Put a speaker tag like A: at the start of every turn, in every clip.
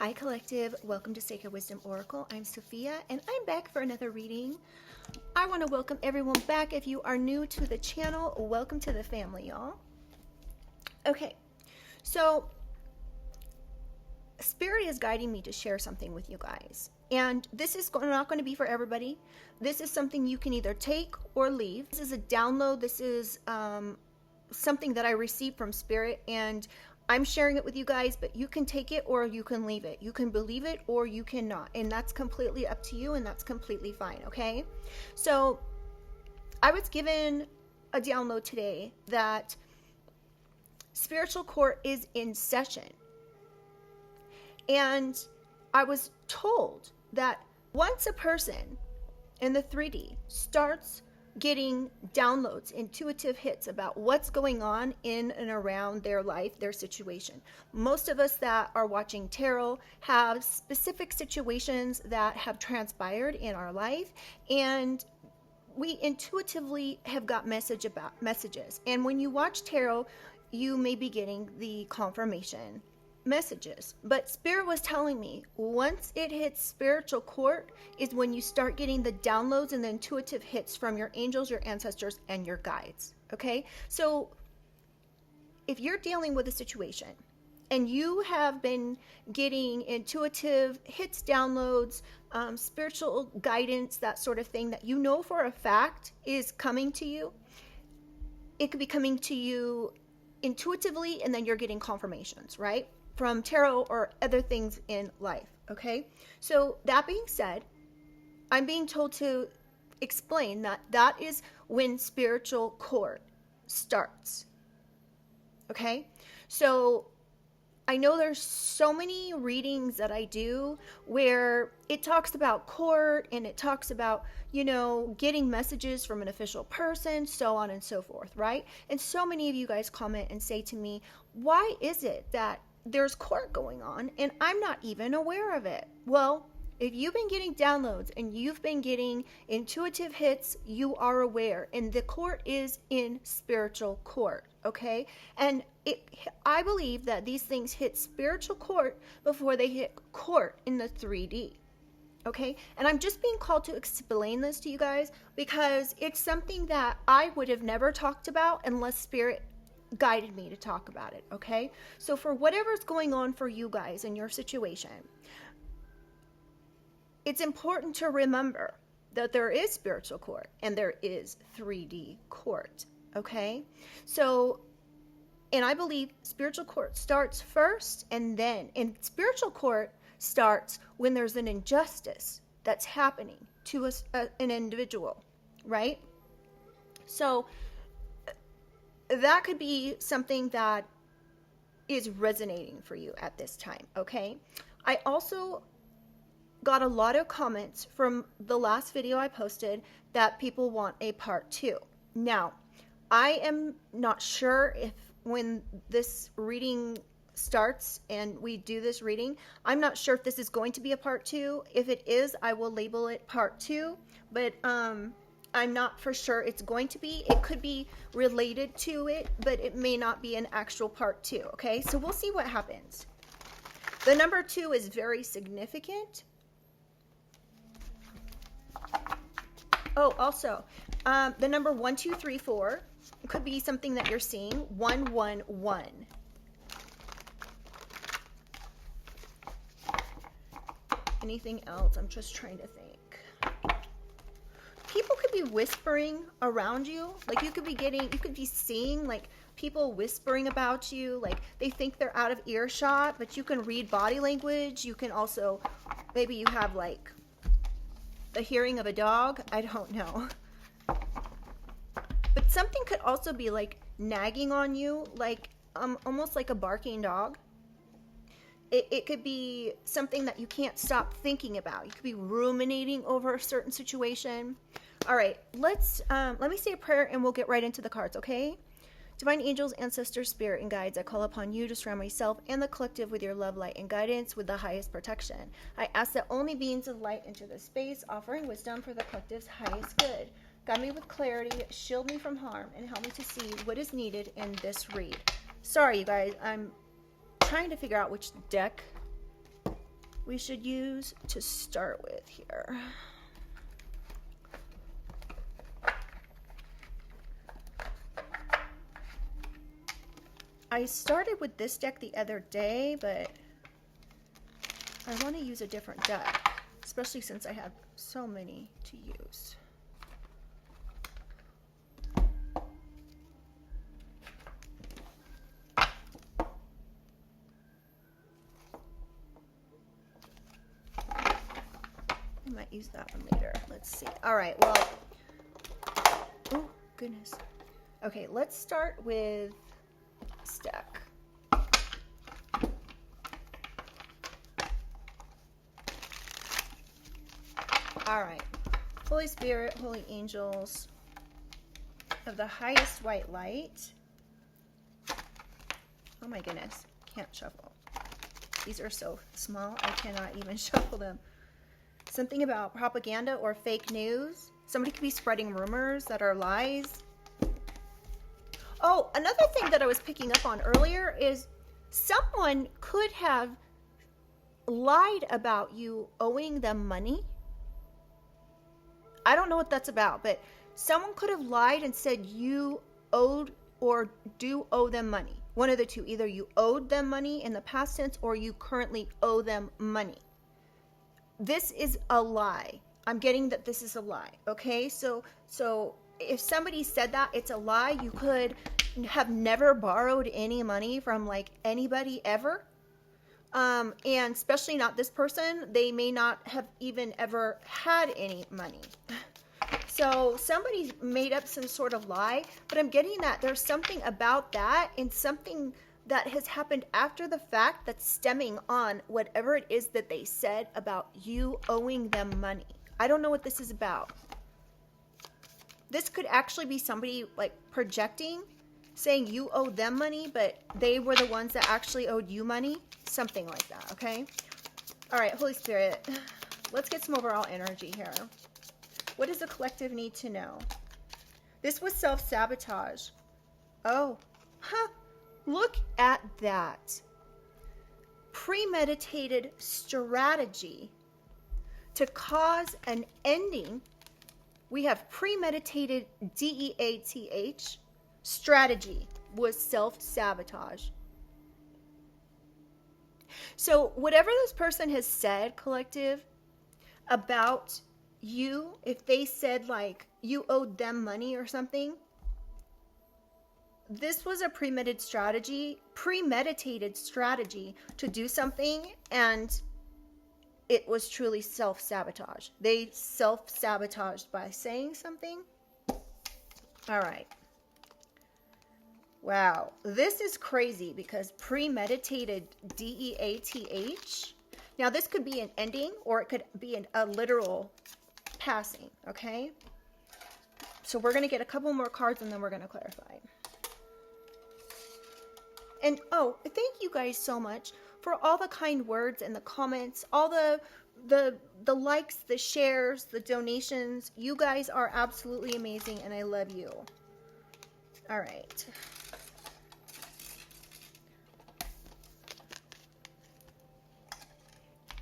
A: Hi Collective, welcome to Sacred Wisdom Oracle. I'm Sophia and I'm back for another reading. I want to welcome everyone back. If you are new to the channel, welcome to the family, y'all. Okay, so Spirit is guiding me to share something with you guys. And this is not going to be for everybody. This is something you can either take or leave. This is a download. This is something that I received from Spirit, and I'm sharing it with you guys, but you can take it or you can leave it. You can believe it or you cannot. And that's completely up to you, and that's completely fine, okay? So I was given a download today that spiritual court is in session. And I was told that once a person in the 3D starts getting downloads, intuitive hits about what's going on in and around their life, their situation. Most of us that are watching tarot have specific situations that have transpired in our life, and we intuitively have got messages. And when you watch tarot, you may be getting the confirmation messages. But Spirit was telling me once it hits spiritual court is when you start getting the downloads and the intuitive hits from your angels, your ancestors, and your guides. Okay, so if you're dealing with a situation and you have been getting intuitive hits, downloads, spiritual guidance, that sort of thing that you know for a fact is coming to you, it could be coming to you intuitively, and then you're getting confirmations, right? From tarot or other things in life, okay? So that being said, I'm being told to explain that that is when spiritual court starts, okay? So I know there's so many readings that I do where it talks about court and it talks about, you know, getting messages from an official person, so on and so forth, right? And so many of you guys comment and say to me, why is it that there's court going on and I'm not even aware of it? Well, if you've been getting downloads and you've been getting intuitive hits, you are aware, and the court is in spiritual court, okay? And I believe that these things hit spiritual court before they hit court in the 3D, okay? And I'm just being called to explain this to you guys because it's something that I would have never talked about unless Spirit guided me to talk about it, okay? So for whatever's going on for you guys in your situation, it's important to remember that there is spiritual court and there is 3D court, okay? So, and I believe spiritual court starts first, and spiritual court starts when there's an injustice that's happening to an individual, right? So that could be something that is resonating for you at this time, okay? I also got a lot of comments from the last video I posted that people want a part 2. Now, I am not sure if when this reading starts and we do this reading, I'm not sure if this is going to be a part 2. If it is, I will label it part 2, but I'm not for sure it's going to be. It could be related to it, but it may not be an actual part 2, okay? So we'll see what happens. The number 2 is very significant. Oh, also, the number 1, 2, 3, 4 could be something that you're seeing. 1, 1, 1. Anything else? I'm just trying to think. People could be whispering around you. Like you could be seeing like people whispering about you. Like they think they're out of earshot, but you can read body language. You can also, maybe you have like the hearing of a dog. I don't know. But something could also be like nagging on you, like almost like a barking dog. It could be something that you can't stop thinking about. You could be ruminating over a certain situation. All right, let me say a prayer and we'll get right into the cards, okay? Divine angels, ancestors, spirit, and guides, I call upon you to surround myself and the collective with your love, light, and guidance with the highest protection. I ask that only beings of light enter this space, offering wisdom for the collective's highest good. Guide me with clarity, shield me from harm, and help me to see what is needed in this read. Sorry, you guys, I'm trying to figure out which deck we should use to start with here. I started with this deck the other day, but I want to use a different deck, especially since I have so many to use. I might use that one later. Let's see. All right, well, oh, goodness. Okay, let's start with this deck. All right. Holy Spirit, holy angels of the highest white light. Oh my goodness, can't shuffle. These are so small, I cannot even shuffle them. Something about propaganda or fake news. Somebody could be spreading rumors that are lies. Oh, another thing that I was picking up on earlier is someone could have lied about you owing them money. I don't know what that's about, but someone could have lied and said you owed or do owe them money. One of the two. Either you owed them money in the past tense or you currently owe them money. This is a lie. I'm getting that this is a lie. Okay, so if somebody said that it's a lie, you could have never borrowed any money from like anybody ever. And especially not this person. They may not have even ever had any money. So somebody made up some sort of lie, but I'm getting that there's something about that and something that has happened after the fact that's stemming on whatever it is that they said about you owing them money. I don't know what this is about. This could actually be somebody like projecting, saying you owe them money, but they were the ones that actually owed you money. Something like that, okay? All right, Holy Spirit, let's get some overall energy here. What does the collective need to know? This was self-sabotage. Oh, look at that. Premeditated strategy to cause an ending. We have premeditated, DEATH, strategy was self-sabotage. So whatever this person has said, collective, about you, if they said like you owed them money or something, this was a premeditated strategy to do something, and it was truly self-sabotage. They self-sabotaged by saying something. All right. Wow, this is crazy because premeditated, DEATH. Now this could be an ending or it could be a literal passing, okay? So we're going to get a couple more cards and then we're going to clarify. And oh, thank you guys so much for all the kind words and the comments, all the likes, the shares, the donations. You guys are absolutely amazing and I love you. All right.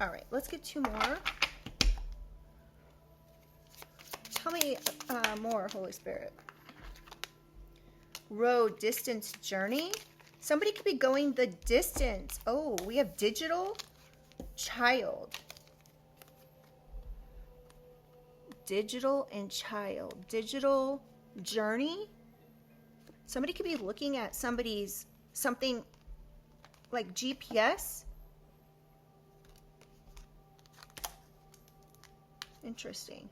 A: All right, let's get two more. Tell me more, Holy Spirit. Road, distance, journey. Somebody could be going the distance. Oh, we have digital, child. Digital and child. Digital journey. Somebody could be looking at something like GPS. Interesting.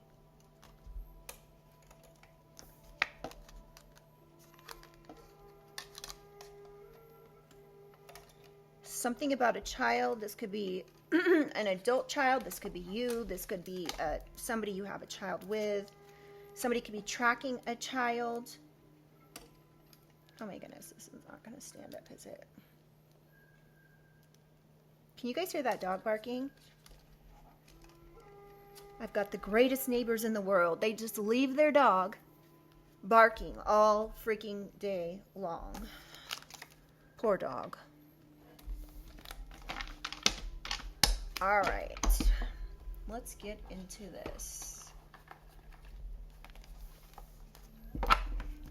A: Something about a child. This could be an adult child. This could be you. This could be somebody you have a child with. Somebody could be tracking a child. Oh my goodness, this is not going to stand up, is it? Can you guys hear that dog barking? I've got the greatest neighbors in the world. They just leave their dog barking all freaking day long. Poor dog. All right. Let's get into this.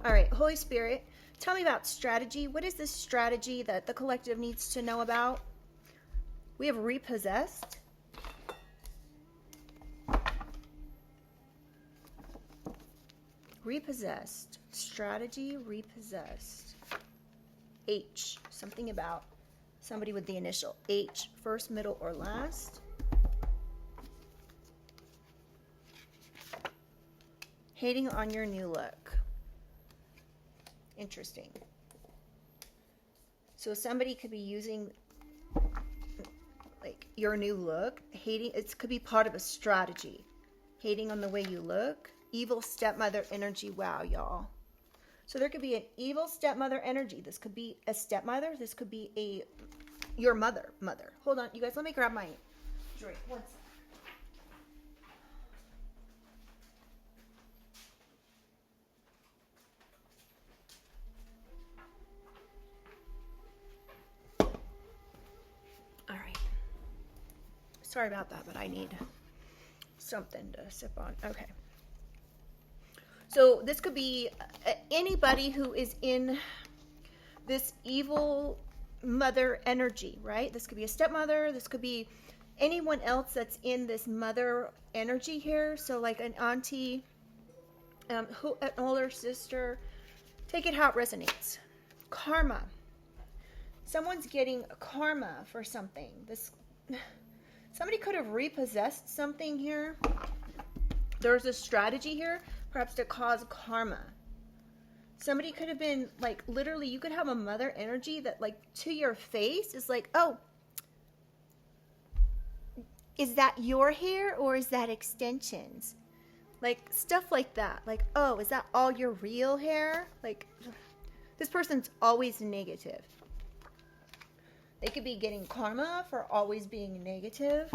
A: All right, Holy Spirit, tell me about strategy. What is this strategy that the collective needs to know about? We have repossessed. Repossessed. Strategy, repossessed. H. Something about somebody with the initial H. First, middle, or last. Hating on your new look. Interesting. So somebody could be using like your new look. Hating, it could be part of a strategy. Hating on the way you look. Evil stepmother energy. Wow, y'all. So there could be an evil stepmother energy. This could be a stepmother. This could be your mother. Hold on, you guys. Let me grab my drink. One second. All right. Sorry about that, but I need something to sip on. Okay. So this could be anybody who is in this evil mother energy, right? This could be a stepmother. This could be anyone else that's in this mother energy here. So like an auntie, an older sister. Take it how it resonates. Karma. Someone's getting karma for something. Somebody could have repossessed something here. There's a strategy here, perhaps to cause karma. Somebody could have been like, literally, you could have a mother energy that like to your face is like, oh, is that your hair or is that extensions? Like stuff like that. Like, oh, is that all your real hair? Like this person's always negative. They could be getting karma for always being negative.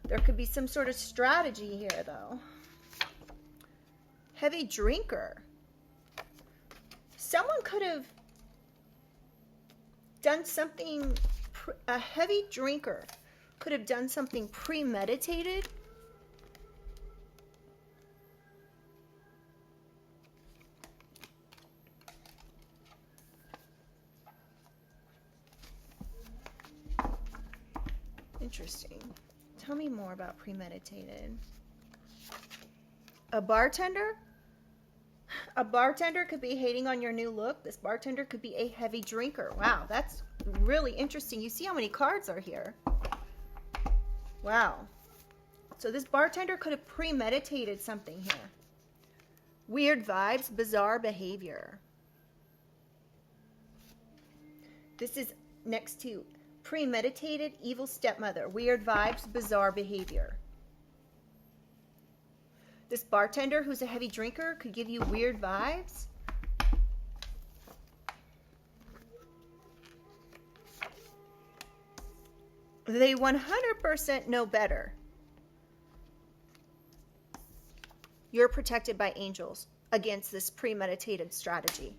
A: There could be some sort of strategy here though. Heavy drinker. Someone could have done something, a heavy drinker could have done something premeditated. Interesting. Tell me more about premeditated. A bartender? A bartender could be hating on your new look. This bartender could be a heavy drinker. Wow, that's really interesting. You see how many cards are here? Wow. So this bartender could have premeditated something here. Weird vibes, bizarre behavior. This is next to premeditated, evil stepmother. Weird vibes, bizarre behavior. This bartender who's a heavy drinker could give you weird vibes. They 100% know better. You're protected by angels against this premeditated strategy.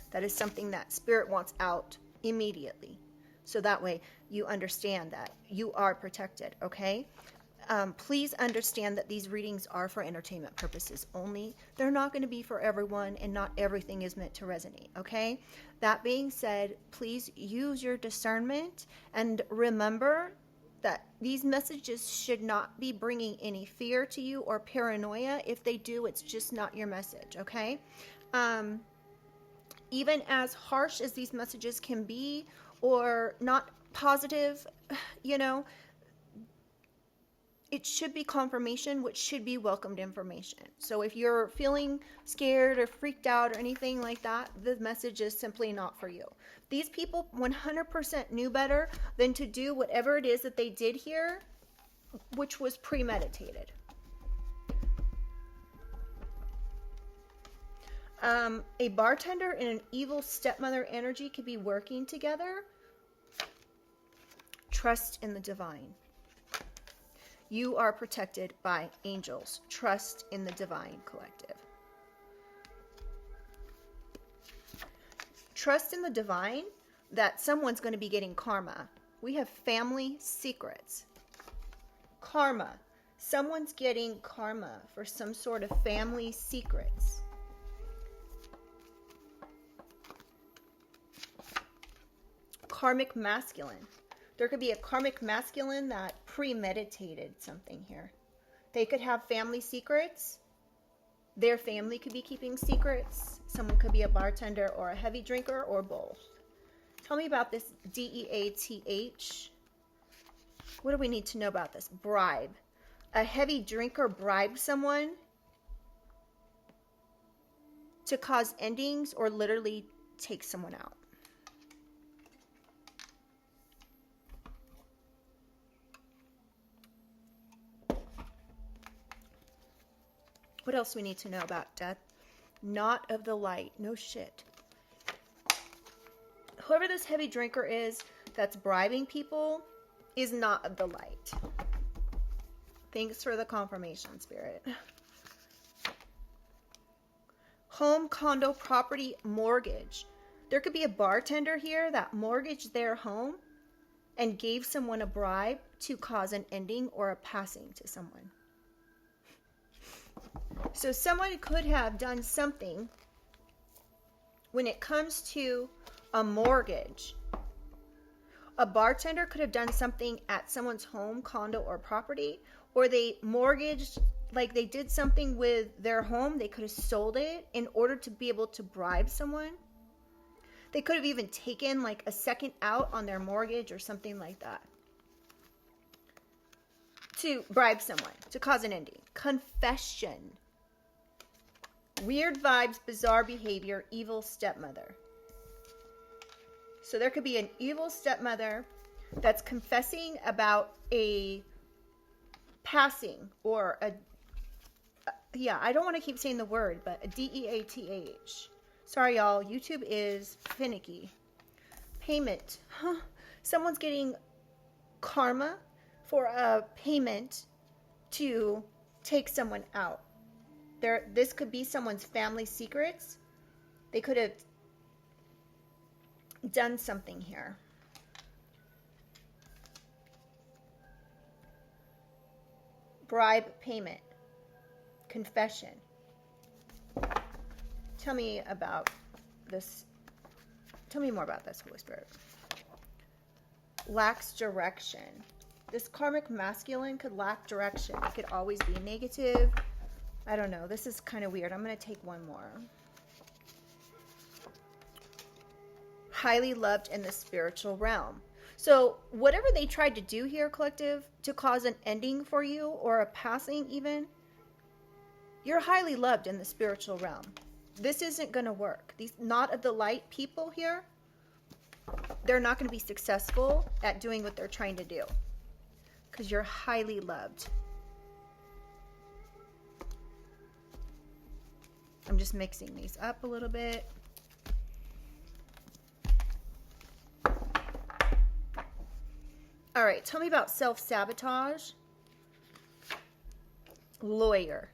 A: That is something that spirit wants out immediately. So that way you understand that you are protected, okay? Please understand that these readings are for entertainment purposes only. They're not going to be for everyone, and not everything is meant to resonate, okay? That being said, please use your discernment and remember that these messages should not be bringing any fear to you or paranoia. If they do, it's just not your message, okay? Even as harsh as these messages can be or not positive, you know, it should be confirmation, which should be welcomed information. So if you're feeling scared or freaked out or anything like that, the message is simply not for you. These people 100% knew better than to do whatever it is that they did here, which was premeditated. A bartender and an evil stepmother energy could be working together. Trust in the divine. You are protected by angels. Trust in the divine, collective. Trust in the divine that someone's going to be getting karma. We have family secrets. Karma. Someone's getting karma for some sort of family secrets. Karmic masculine. There could be a karmic masculine that premeditated something here. They could have family secrets. Their family could be keeping secrets. Someone could be a bartender or a heavy drinker or both. Tell me about this DEATH. What do we need to know about this? Bribe. A heavy drinker bribed someone to cause endings or literally take someone out. What else we need to know about death? Not of the light. No shit. Whoever this heavy drinker is that's bribing people is not of the light. Thanks for the confirmation, Spirit. Home, condo, property, mortgage. There could be a bartender here that mortgaged their home and gave someone a bribe to cause an ending or a passing to someone. So someone could have done something when it comes to a mortgage. A bartender could have done something at someone's home, condo, or property, or they mortgaged, like they did something with their home. They could have sold it in order to be able to bribe someone. They could have even taken like a second out on their mortgage or something like that to bribe someone, to cause an ending. Confession. Weird vibes, bizarre behavior, evil stepmother. So there could be an evil stepmother that's confessing about a passing or I don't want to keep saying the word, but a DEATH. Sorry, y'all. YouTube is finicky. Payment. Someone's getting karma for a payment to take someone out. This could be someone's family secrets. They could have done something here. Bribe payment. Confession. Tell me about this. Tell me more about this, Holy Spirit. Lacks direction. This karmic masculine could lack direction. It could always be negative. I don't know. This is kind of weird. I'm going to take one more. Highly loved in the spiritual realm. So whatever they tried to do here, collective, to cause an ending for you or a passing even, you're highly loved in the spiritual realm. This isn't going to work. These not of the light people here, they're not going to be successful at doing what they're trying to do because you're highly loved. I'm just mixing these up a little bit. All right, tell me about self-sabotage. Lawyer.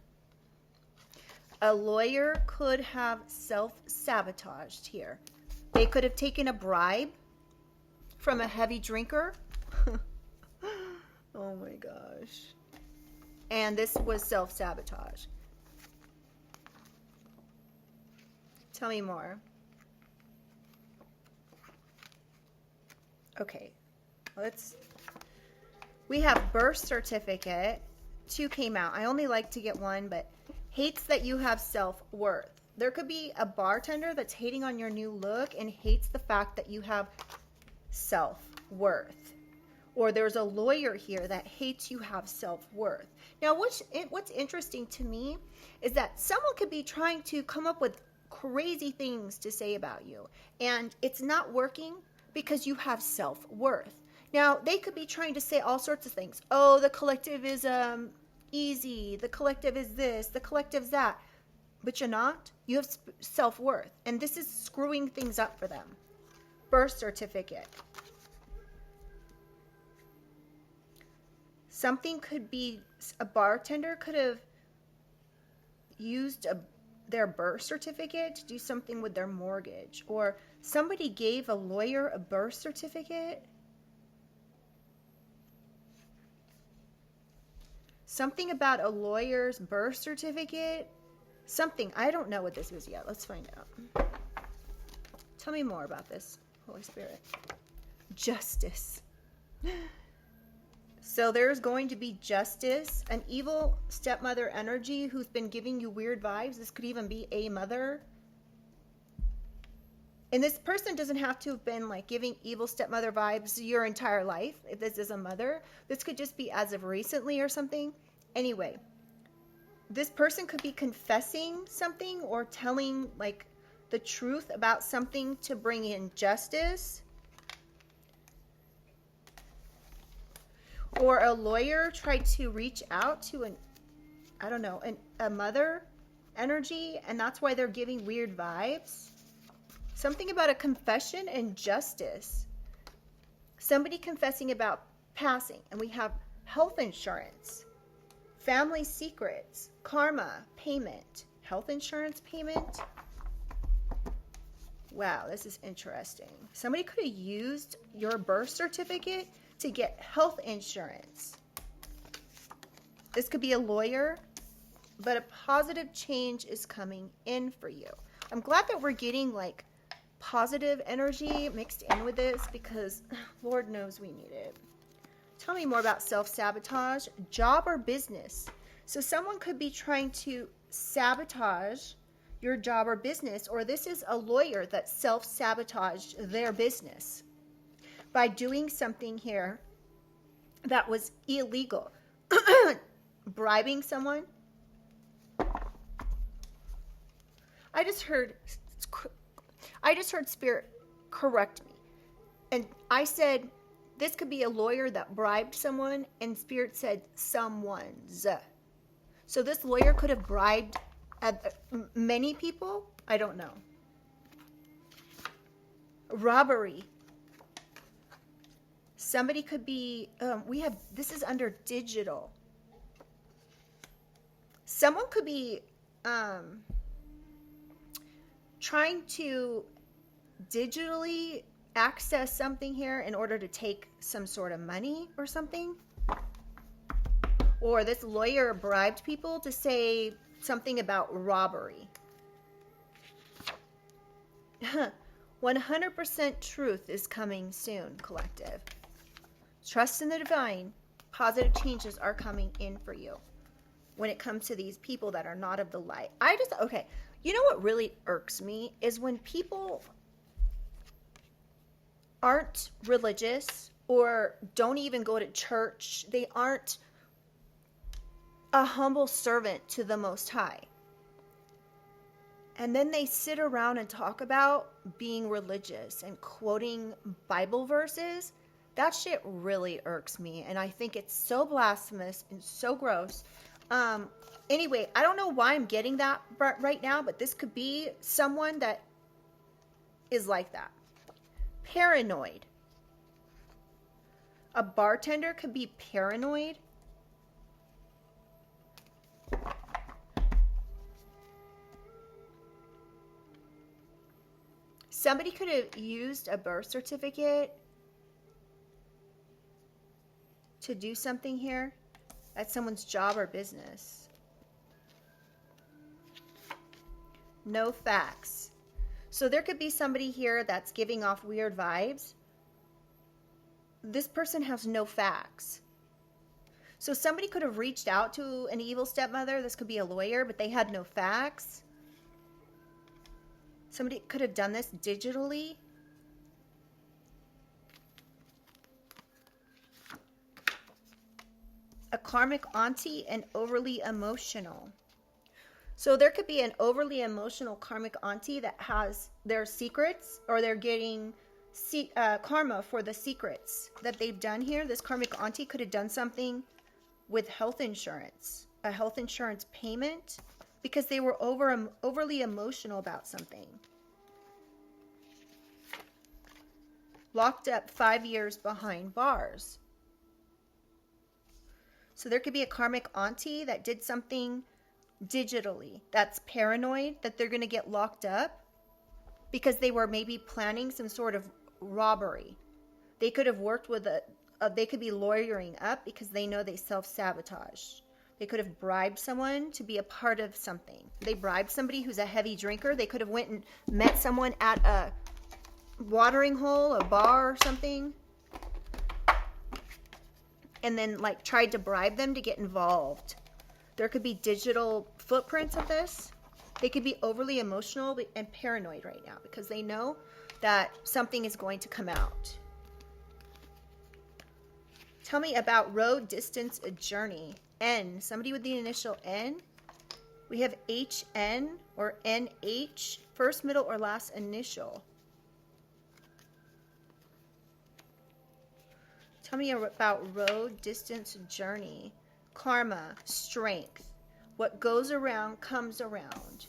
A: A lawyer could have self-sabotaged here. They could have taken a bribe from a heavy drinker. Oh my gosh. And this was self-sabotage. Tell me more. Okay, we have birth certificate. 2 came out. I only like to get 1, but hates that you have self-worth. There could be a bartender that's hating on your new look and hates the fact that you have self-worth. Or there's a lawyer here that hates you have self-worth. Now, what's interesting to me is that someone could be trying to come up with crazy things to say about you, and it's not working because you have self-worth. Now, they could be trying to say all sorts of things. Oh, the collective is easy. The collective is this. The collective's that. But you're not. You have self-worth. And this is screwing things up for them. Birth certificate. Something could be, a bartender could have used their birth certificate to do something with their mortgage. Or somebody gave a lawyer a birth certificate. Something about a lawyer's birth certificate. Something. I don't know what this is yet. Let's find out. Tell me more about this, Holy Spirit. Justice. So there's going to be justice. An evil stepmother energy who's been giving you weird vibes. This could even be a mother. And this person doesn't have to have been like giving evil stepmother vibes your entire life. If this is a mother, this could just be as of recently or something. Anyway, this person could be confessing something or telling like the truth about something to bring in justice. Or a lawyer tried to reach out to a mother energy, and that's why they're giving weird vibes. Something about a confession and justice. Somebody confessing about passing. And we have health insurance, family secrets, karma, payment, health insurance payment. Wow, this is interesting. Somebody could have used your birth certificate to get health insurance. This could be a lawyer, but a positive change is coming in for you. I'm glad that we're getting like positive energy mixed in with this because Lord knows we need it. Tell me more about self-sabotage, job or business. So someone could be trying to sabotage your job or business, or this is a lawyer that self-sabotaged their business by doing something here that was illegal. Bribing someone. I just heard Spirit correct me. And I said, this could be a lawyer that bribed someone, and Spirit said someone's. So this lawyer could have bribed many people. I don't know. Robbery. Somebody could be, this is under digital. Someone could be trying to digitally access something here in order to take some sort of money or something. Or this lawyer bribed people to say something about robbery. 100% truth is coming soon, collective. Trust in the divine. Positive changes are coming in for you when it comes to these people that are not of the light. You know what really irks me is when people aren't religious or don't even go to church. They aren't a humble servant to the Most High. And then they sit around and talk about being religious and quoting Bible verses. That shit really irks me. And I think it's so blasphemous and so gross. Anyway, I don't know why I'm getting that right now, but this could be someone that is like that. Paranoid. A bartender could be paranoid. Somebody could have used a birth certificate to do something here at someone's job or business. No facts. So there could be somebody here that's giving off weird vibes. This person has no facts. So somebody could have reached out to an evil stepmother. This could be a lawyer, but they had no facts. Somebody could have done this digitally. A karmic auntie and overly emotional. So there could be an overly emotional karmic auntie that has their secrets, or they're getting karma for the secrets that they've done here. This karmic auntie could have done something with health insurance, a health insurance payment, because they were overly emotional about something. Locked up 5 years behind bars. So there could be a karmic auntie that did something digitally that's paranoid that they're going to get locked up because they were maybe planning some sort of robbery. They could have worked with they could be lawyering up because they know they self-sabotage. They could have bribed someone to be a part of something. They bribed somebody who's a heavy drinker. They could have went and met someone at a watering hole, a bar or something, and then like tried to bribe them to get involved. There could be digital footprints of this. They could be overly emotional and paranoid right now because they know that something is going to come out. Tell me about road, distance, a journey. N, somebody with the initial N. We have HN or NH, first, middle, or last initial. Tell me about road, distance, journey. Karma, strength. What goes around comes around.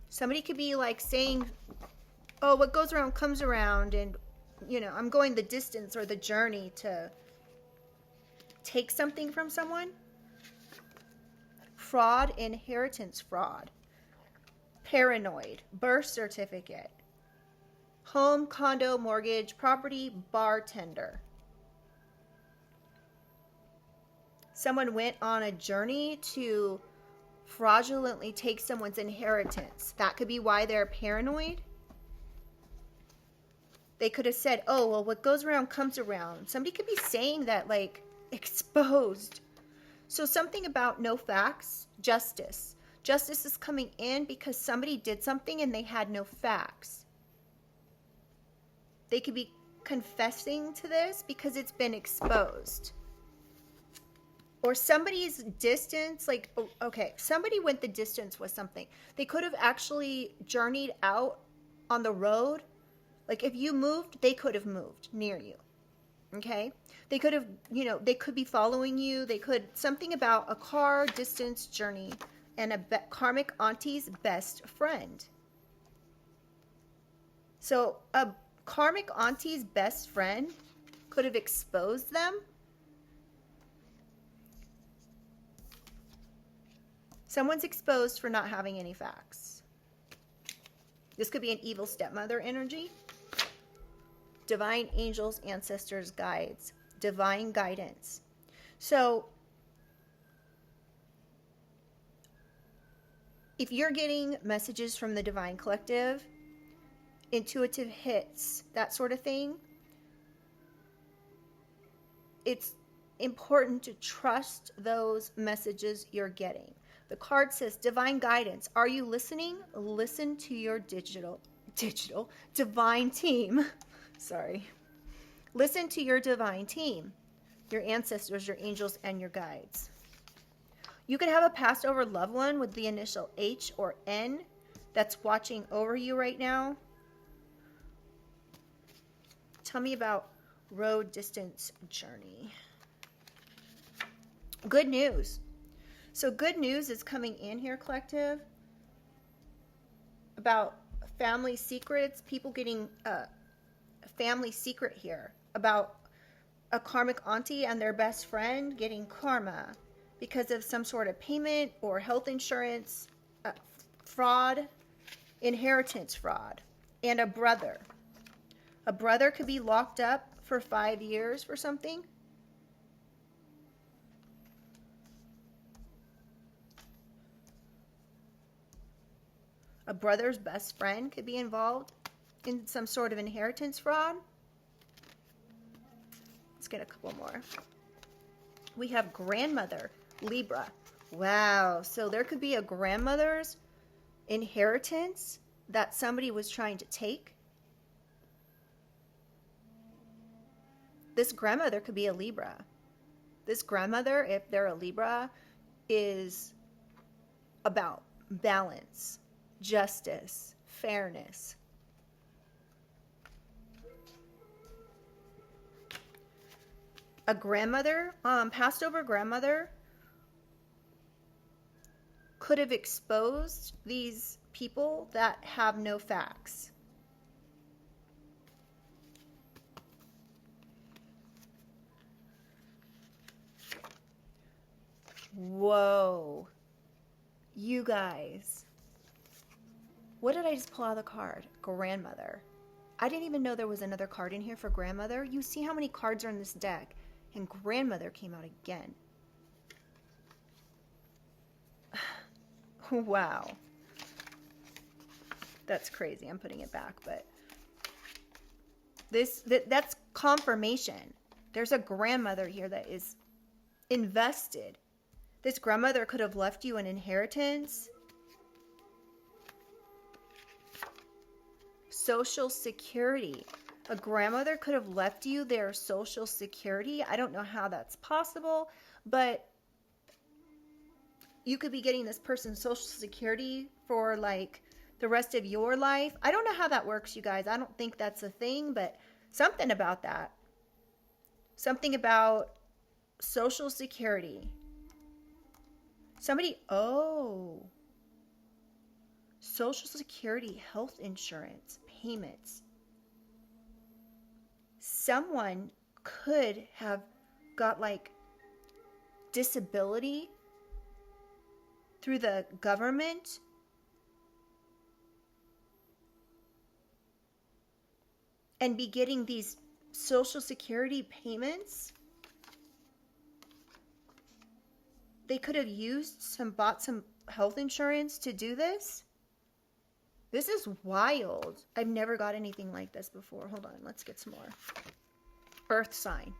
A: Somebody could be like saying, oh, what goes around comes around, and, you know, I'm going the distance or the journey to take something from someone. Fraud, inheritance fraud. Paranoid, birth certificate. Home, condo, mortgage, property, bartender. Someone went on a journey to fraudulently take someone's inheritance. That could be why they're paranoid. They could have said, oh, well, what goes around comes around. Somebody could be saying that, like, exposed. So something about no facts, justice. Justice is coming in because somebody did something and they had no facts. They could be confessing to this because it's been exposed. Or somebody's distance, like, okay, somebody went the distance with something. They could have actually journeyed out on the road. Like, if you moved, they could have moved near you. Okay? They could have, you know, they could be following you. They could, something about a car, distance, journey, and a karmic auntie's best friend. So, a karmic auntie's best friend could have exposed them. Someone's exposed for not having any facts. This could be an evil stepmother energy. Divine angels, ancestors, guides. Divine guidance. So, if you're getting messages from the Divine Collective, intuitive hits, that sort of thing, it's important to trust those messages you're getting. The card says divine guidance. Are you listening? Listen to your divine team. Sorry. Listen to your divine team, your ancestors, your angels, and your guides. You could have a passed over loved one with the initial H or N that's watching over you right now. Tell me about road, distance, journey. Good news. So good news is coming in here, collective, about family secrets, people getting a family secret here, about a karmic auntie and their best friend getting karma because of some sort of payment or health insurance, fraud, inheritance fraud, and a brother. A brother could be locked up for 5 years for something. A brother's best friend could be involved in some sort of inheritance fraud. Let's get a couple more. We have grandmother, Libra. Wow. So there could be a grandmother's inheritance that somebody was trying to take. This grandmother could be a Libra. This grandmother, if they're a Libra, is about balance, justice, fairness. A grandmother, passed over grandmother, could have exposed these people that have no facts. Whoa. You guys. What did I just pull out of the card? Grandmother. I didn't even know there was another card in here for grandmother. You see how many cards are in this deck? And grandmother came out again. Wow. That's crazy. I'm putting it back, but that's confirmation. There's a grandmother here that is invested. This grandmother could have left you an inheritance. Social security. A grandmother could have left you their social security. I don't know how that's possible, but you could be getting this person's social security for like the rest of your life. I don't know how that works, you guys. I don't think that's a thing, but something about that. Something about social security. Somebody, oh. Social security, health insurance, payments. Someone could have got like disability through the government. And be getting these social security payments. They could have bought some health insurance to do this. This is wild. I've never got anything like this before. Hold on, let's get some more. Earth sign.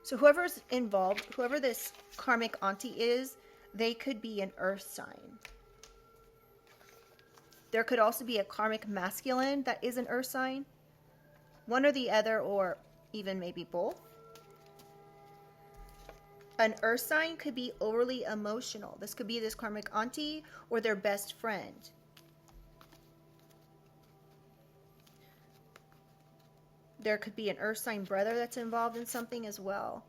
A: So whoever's involved, whoever this karmic auntie is, they could be an earth sign. There could also be a karmic masculine that is an earth sign. One or the other, or even maybe both. An earth sign could be overly emotional. This could be this karmic auntie or their best friend. There could be an earth sign brother that's involved in something as well.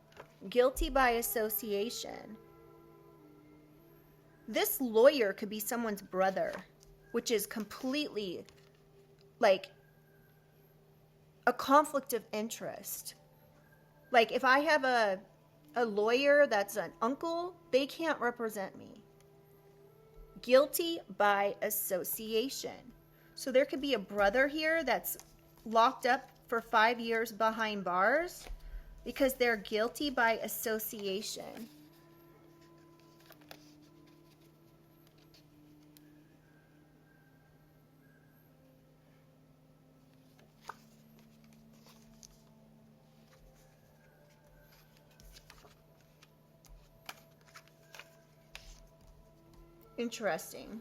A: Guilty by association. This lawyer could be someone's brother, which is completely like a conflict of interest. Like if I have a lawyer that's an uncle, they can't represent me. Guilty by association. So there could be a brother here that's locked up for 5 years behind bars because they're guilty by association. Interesting.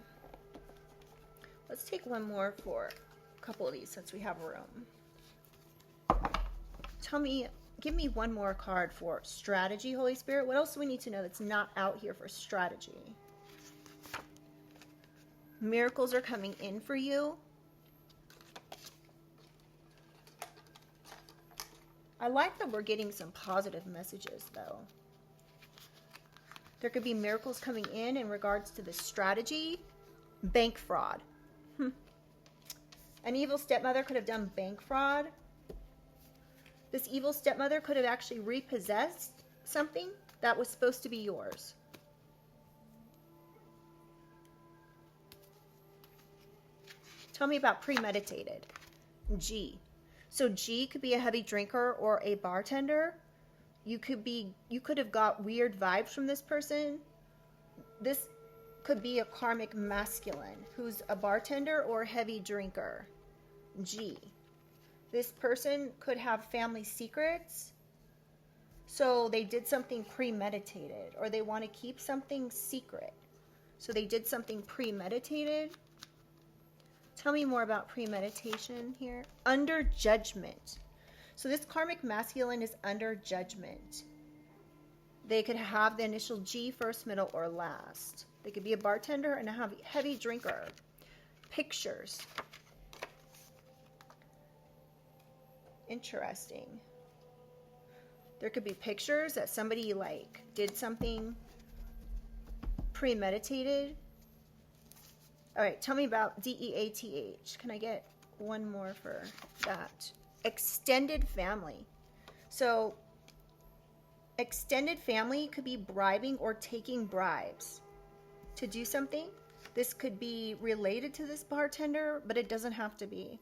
A: Let's take one more for a couple of these since we have room. Give me one more card for strategy, Holy Spirit. What else do we need to know that's not out here for strategy? Miracles are coming in for you. I like that we're getting some positive messages, though. There could be miracles coming in regards to the strategy. Bank fraud. An evil stepmother could have done bank fraud. This evil stepmother could have actually repossessed something that was supposed to be yours. Tell me about premeditated. G. So G could be a heavy drinker or a bartender. You could have got weird vibes from this person. This could be a karmic masculine who's a bartender or a heavy drinker. G. This person could have family secrets. So they did something premeditated, or they want to keep something secret. So they did something premeditated. Tell me more about premeditation here. Under judgment. So this karmic masculine is under judgment. They could have the initial G, first, middle, or last. They could be a bartender and a heavy drinker. Pictures. Interesting. There could be pictures that somebody like did something premeditated. All right, tell me about DEATH. Can I get one more for that? Extended family. So extended family could be bribing or taking bribes to do something. This could be related to this bartender, but it doesn't have to be.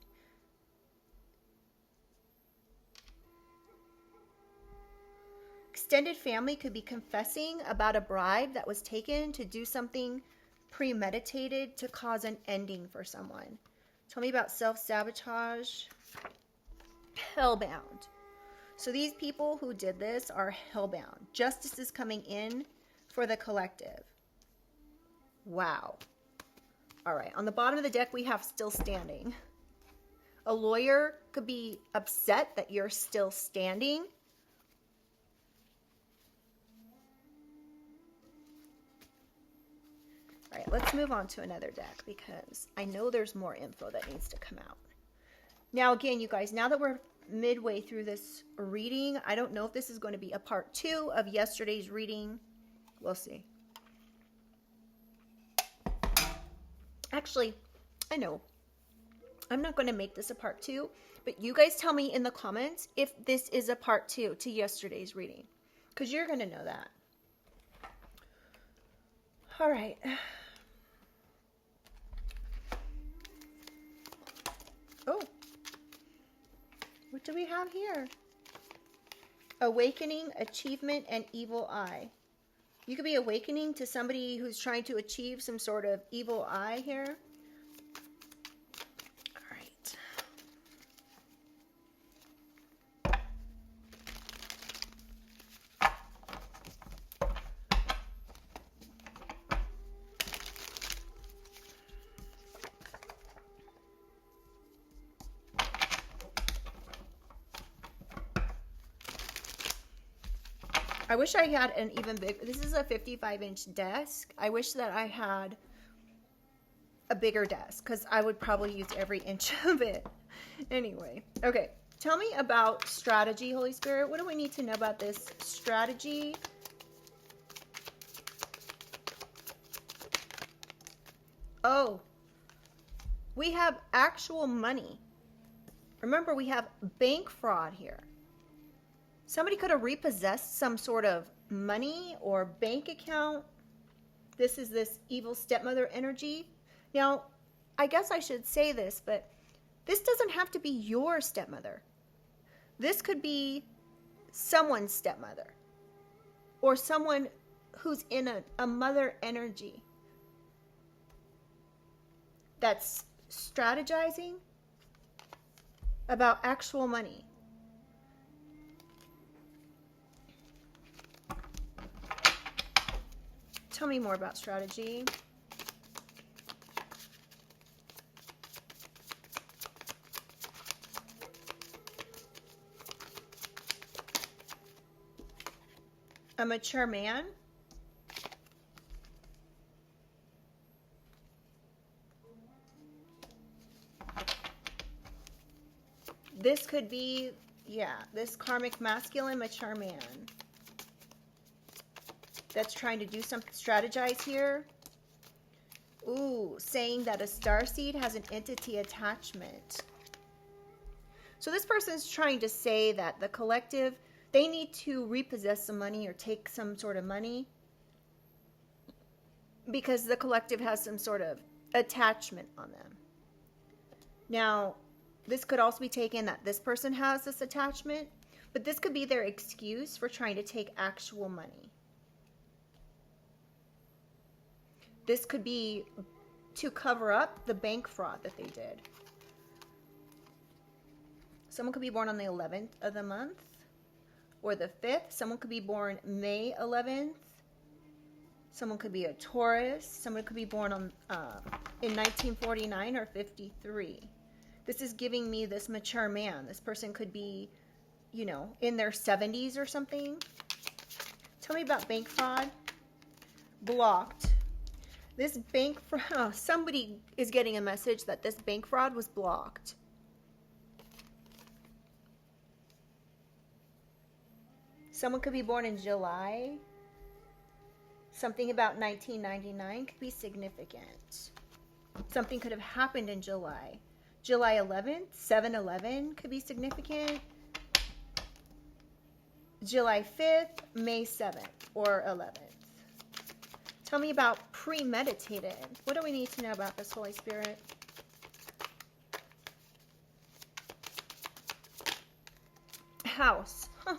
A: extended family could be confessing about a bribe that was taken to do something premeditated to cause an ending for someone. Tell me about self-sabotage. Hellbound. So these people who did this are hellbound. Justice is coming in for the collective. Wow. All right. On the bottom of the deck, we have still standing. A lawyer could be upset that you're still standing. All right, let's move on to another deck because I know there's more info that needs to come out. Now, again, you guys, now that we're midway through this reading, I don't know if this is going to be a part 2 of yesterday's reading. We'll see. Actually, I know. I'm not going to make this a part 2, but you guys tell me in the comments if this is a part 2 to yesterday's reading, because you're going to know that. All right. Oh. What do we have here? Awakening, achievement, and evil eye. You could be awakening to somebody who's trying to achieve some sort of evil eye here. All right. I wish I had an even big, this is a 55-inch desk. I wish that I had a bigger desk because I would probably use every inch of it. Anyway, okay. Tell me about strategy, Holy Spirit. What do we need to know about this strategy? Oh, we have actual money. Remember, we have bank fraud here. Somebody could have repossessed some sort of money or bank account. This is this evil stepmother energy. Now, I guess I should say this, but this doesn't have to be your stepmother. This could be someone's stepmother or someone who's in a mother energy that's strategizing about actual money. Tell me more about strategy. A mature man. This could be, yeah, this karmic masculine mature man that's trying to do something, strategize here. Ooh, saying that a starseed has an entity attachment. So this person's trying to say that the collective, they need to repossess some money or take some sort of money because the collective has some sort of attachment on them. Now, this could also be taken that this person has this attachment, but this could be their excuse for trying to take actual money. This could be to cover up the bank fraud that they did. Someone could be born on the 11th of the month or the 5th. Someone could be born May 11th. Someone could be a Taurus. Someone could be born on in 1949 or 53. This is giving me this mature man. This person could be, you know, in their 70s or something. Tell me about bank fraud. Blocked. This bank fraud, somebody is getting a message that this bank fraud was blocked. Someone could be born in July. Something about 1999 could be significant. Something could have happened in July. July 11th, 7/11 could be significant. July 5th, May 7th, or 11th. Tell me about premeditated. What do we need to know about this, Holy Spirit? House. Huh.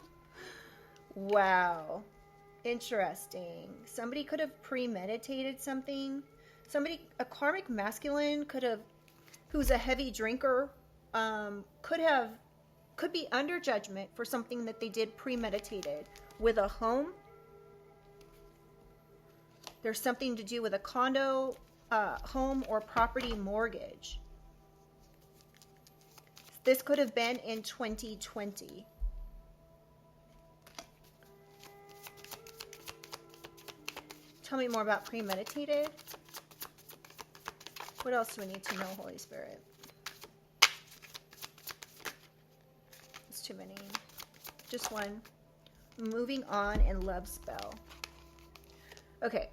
A: Wow. Interesting. Somebody could have premeditated something. Somebody, a karmic masculine could have, who's a heavy drinker, could be under judgment for something that they did premeditated with a home. There's something to do with a condo, home, or property mortgage. This could have been in 2020. Tell me more about premeditated. What else do we need to know, Holy Spirit? It's too many. Just one. Moving on and love spell. Okay.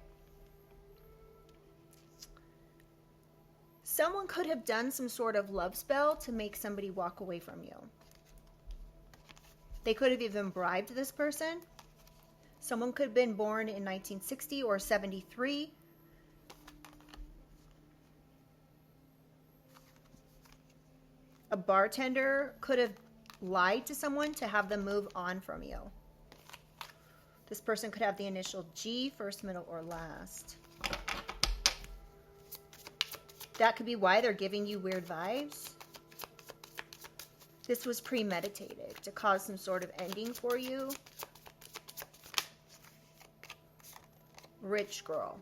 A: Someone could have done some sort of love spell to make somebody walk away from you. They could have even bribed this person. Someone could have been born in 1960 or 73. A bartender could have lied to someone to have them move on from you. This person could have the initial G, first, middle, or last. That could be why they're giving you weird vibes. This was premeditated to cause some sort of ending for you. Rich girl.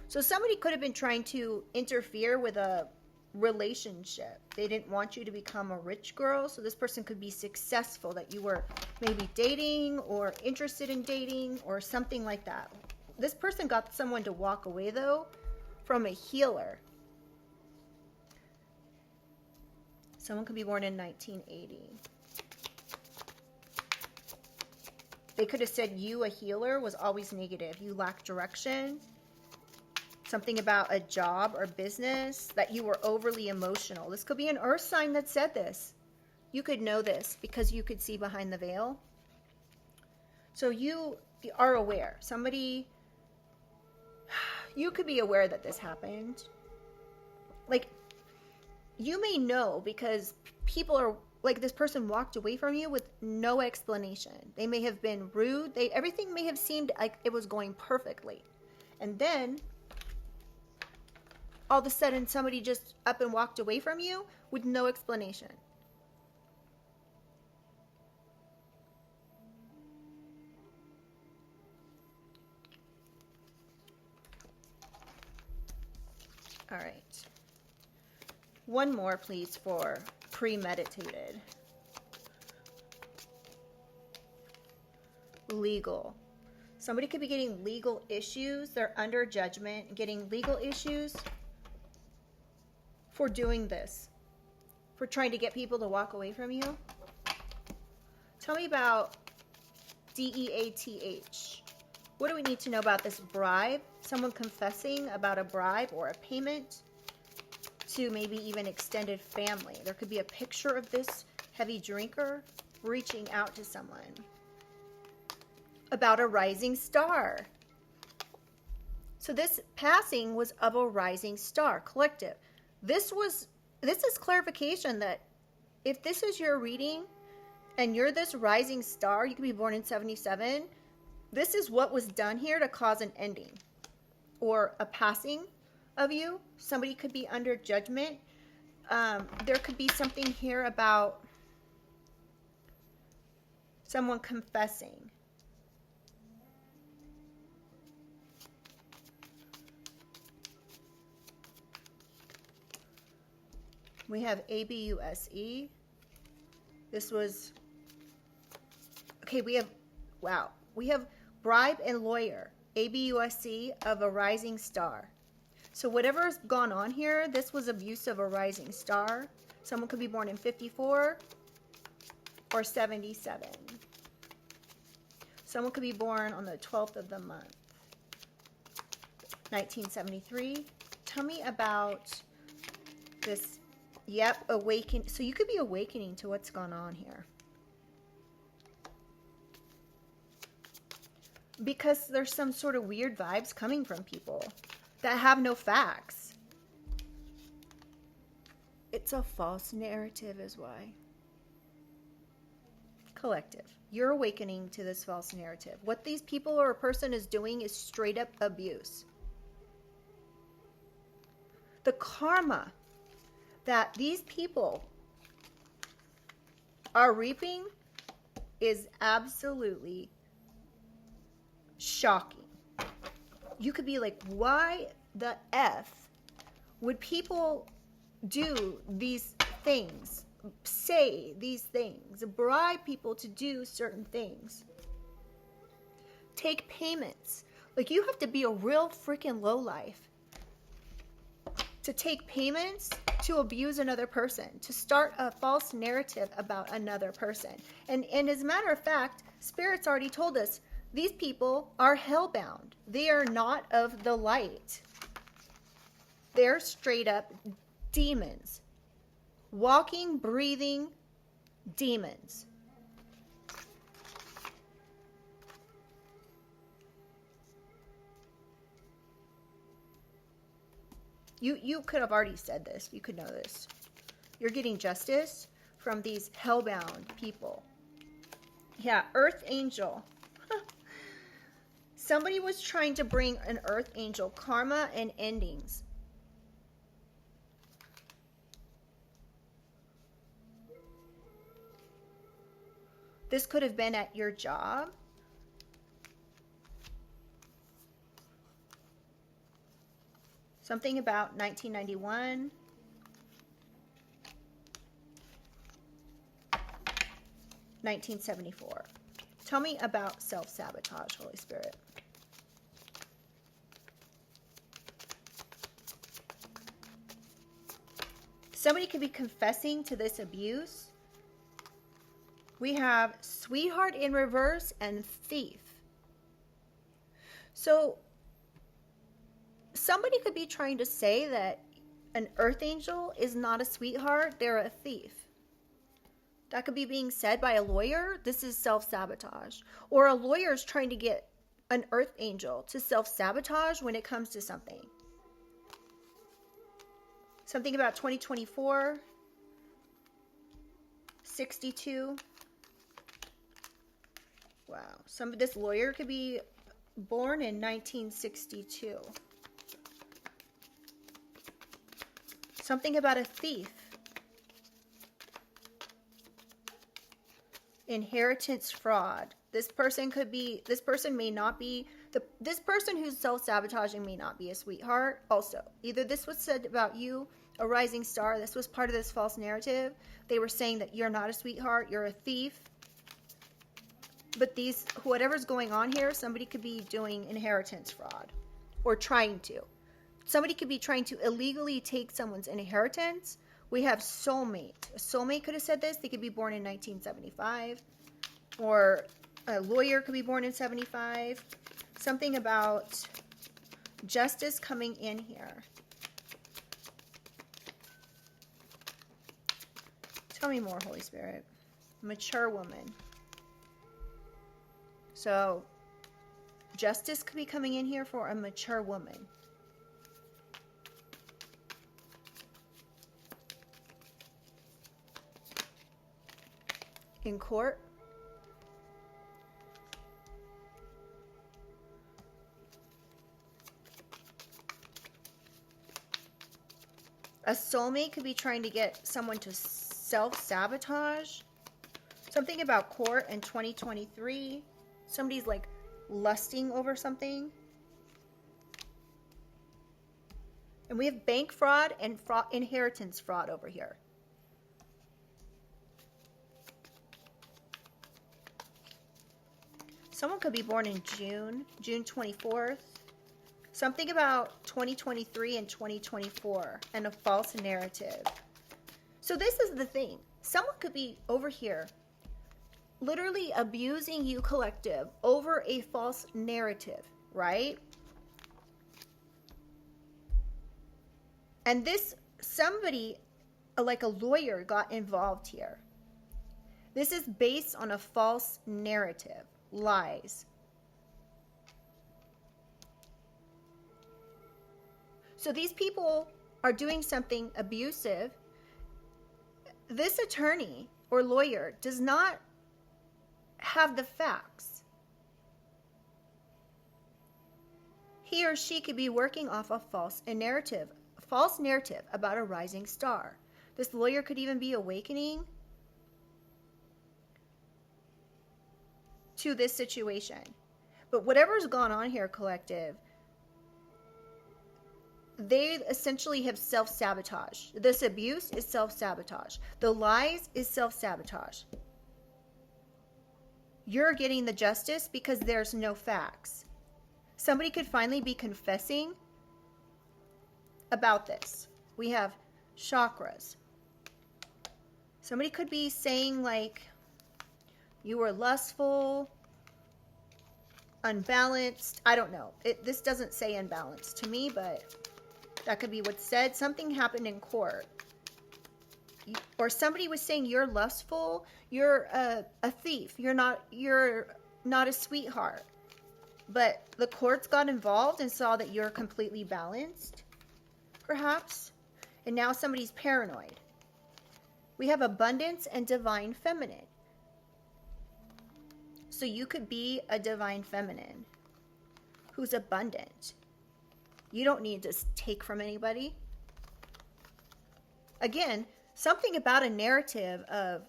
A: So somebody could have been trying to interfere with a relationship. They didn't want you to become a rich girl. So this person could be successful, that you were maybe dating or interested in dating or something like that. This person got someone to walk away, though, from a healer. Someone could be born in 1980. They could have said you, a healer, was always negative. You lacked direction. Something about a job or business, that you were overly emotional. This could be an earth sign that said this. You could know this because you could see behind the veil. So you are aware. Somebody, you could be aware that this happened. Like, you may know because people are, like, this person walked away from you with no explanation. They may have been rude. Everything may have seemed like it was going perfectly. And then, all of a sudden, somebody just up and walked away from you with no explanation. All right. One more, please, for premeditated. Legal. Somebody could be getting legal issues. They're under judgment, getting legal issues for doing this, for trying to get people to walk away from you. Tell me about DEATH. What do we need to know about this bribe? Someone confessing about a bribe or a payment to maybe even extended family. There could be a picture of this heavy drinker reaching out to someone. About a rising star. So this passing was of a rising star, collective. This is clarification that if this is your reading and you're this rising star, you could be born in 77. This is what was done here to cause an ending or a passing of you. Somebody could be under judgment. There could be something here about someone confessing. We have ABUSE. This was, okay, we have bribe and lawyer, ABUSE of a rising star. So whatever's gone on here, this was abuse of a rising star. Someone could be born in 54 or 77. Someone could be born on the 12th of the month, 1973. Tell me about this. Yep, awaken. So you could be awakening to what's gone on here. Because there's some sort of weird vibes coming from people that have no facts. It's a false narrative is why. collective. You're awakening to this false narrative. What these people or a person is doing is straight up abuse. The karma that these people are reaping is absolutely shocking. You could be like, why the F would people do these things, say these things, bribe people to do certain things, take payments? Like, you have to be a real freaking lowlife to take payments to abuse another person, to start a false narrative about another person. And as a matter of fact, Spirit's already told us these people are hellbound. They are not of the light. They're straight up demons. Walking, breathing demons. You could have already said this. You could know this. You're getting justice from these hellbound people. Yeah, Earth Angel. Somebody was trying to bring an Earth Angel, karma and endings. This could have been at your job. Something about 1991. (1974). Tell me about self-sabotage, Holy Spirit. Somebody could be confessing to this abuse. We have sweetheart in reverse and thief. So somebody could be trying to say that an Earth Angel is not a sweetheart, they're a thief. That could be being said by a lawyer. This is self-sabotage. Or a lawyer is trying to get an Earth Angel to self-sabotage when it comes to something. Something about 2024, 62. Wow. This lawyer could be born in 1962. Something about a thief. Inheritance fraud. This person may not be, this person who's self-sabotaging may not be a sweetheart. Also, either this was said about you, a rising star, this was part of this false narrative. They were saying that you're not a sweetheart, you're a thief. But whatever's going on here, somebody could be doing inheritance fraud or trying to. Somebody could be trying to illegally take someone's inheritance. We have soulmate. A soulmate could have said this. They could be born in 1975. Or a lawyer could be born in 75. Something about justice coming in here. Tell me more, Holy Spirit. Mature woman. So, justice could be coming in here for a mature woman. In court. A soulmate could be trying to get someone to self-sabotage. Something about court in 2023. Somebody's like lusting over something. And we have bank fraud and inheritance fraud over here. Someone could be born in June 24th. Something about 2023 and 2024 and a false narrative. So this is the thing. Someone could be over here literally abusing you, collective, over a false narrative, right? And somebody, like a lawyer, got involved here. This is based on a false narrative, lies. So these people are doing something abusive. This attorney or lawyer does not have the facts. He or she could be working off a false narrative about a rising star. This lawyer could even be awakening to this situation. But whatever's gone on here, collective, they essentially have self-sabotage. This abuse is self-sabotage. The lies is self-sabotage. You're getting the justice because there's no facts. Somebody could finally be confessing about this. We have chakras. Somebody could be saying like, you were lustful, unbalanced. I don't know. This doesn't say unbalanced to me, but that could be what's said. Something happened in court. Or somebody was saying you're lustful, you're a thief, you're not a sweetheart. But the courts got involved and saw that you're completely balanced, perhaps. And now somebody's paranoid. We have abundance and divine feminine. So you could be a divine feminine who's abundant. You don't need to take from anybody. Again, something about a narrative of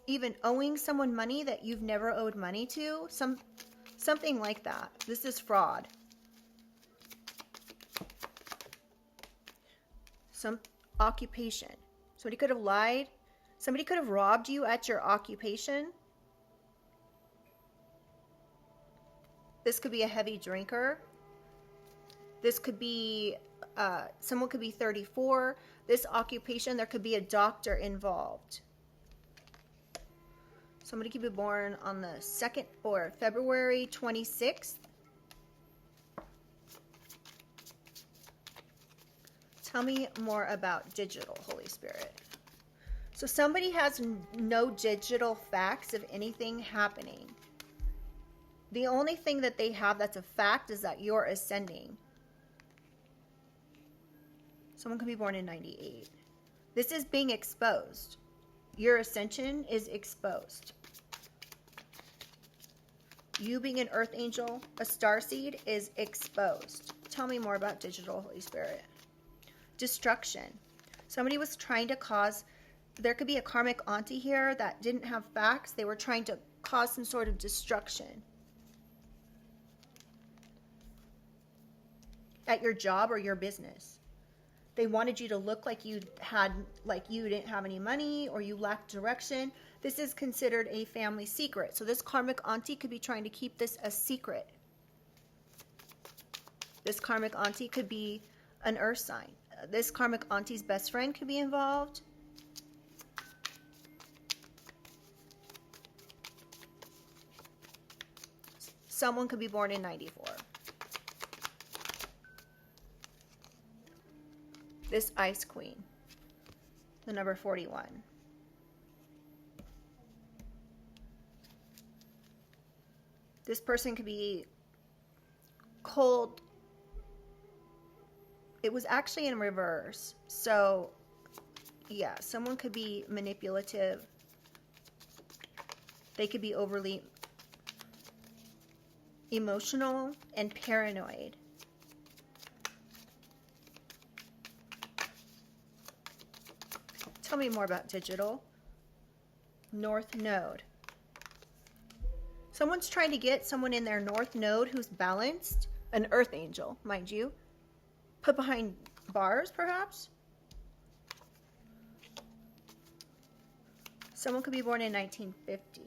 A: even owing someone money that you've never owed money to. Something like that. This is fraud. Some occupation. Somebody could have lied. Somebody could have robbed you at your occupation. This could be a heavy drinker. This could be, someone could be 34. This occupation, there could be a doctor involved. Somebody could be born on the 2nd or February 26th. Tell me more about digital, Holy Spirit. So somebody has no digital facts of anything happening. The only thing that they have that's a fact is that you're ascending. Someone could be born in 98. This is being exposed. Your ascension is exposed. You being an earth angel, a starseed, is exposed. Tell me more about digital, Holy Spirit. Destruction. Somebody was trying to cause, there could be a karmic auntie here that didn't have facts. They were trying to cause some sort of destruction at your job or your business. They wanted you to look like you didn't have any money or you lacked direction. This is considered a family secret. So this karmic auntie could be trying to keep this a secret. This karmic auntie could be an earth sign. This karmic auntie's best friend could be involved. Someone could be born in 94. This Ice Queen, the number 41. This person could be cold. It was actually in reverse. So, yeah, someone could be manipulative. They could be overly emotional and paranoid. Tell me more about digital. North Node. Someone's trying to get someone in their North Node who's balanced. An earth angel, mind you. Put behind bars, perhaps? Someone could be born in 1950.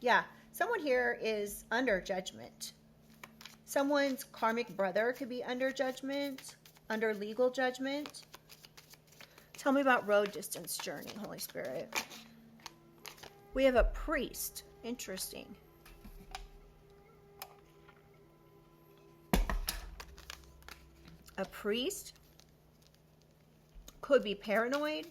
A: Yeah, someone here is under judgment. Someone's karmic brother could be under judgment, under legal judgment. Tell me about road distance journey, Holy Spirit. We have a priest. Interesting. A priest could be paranoid.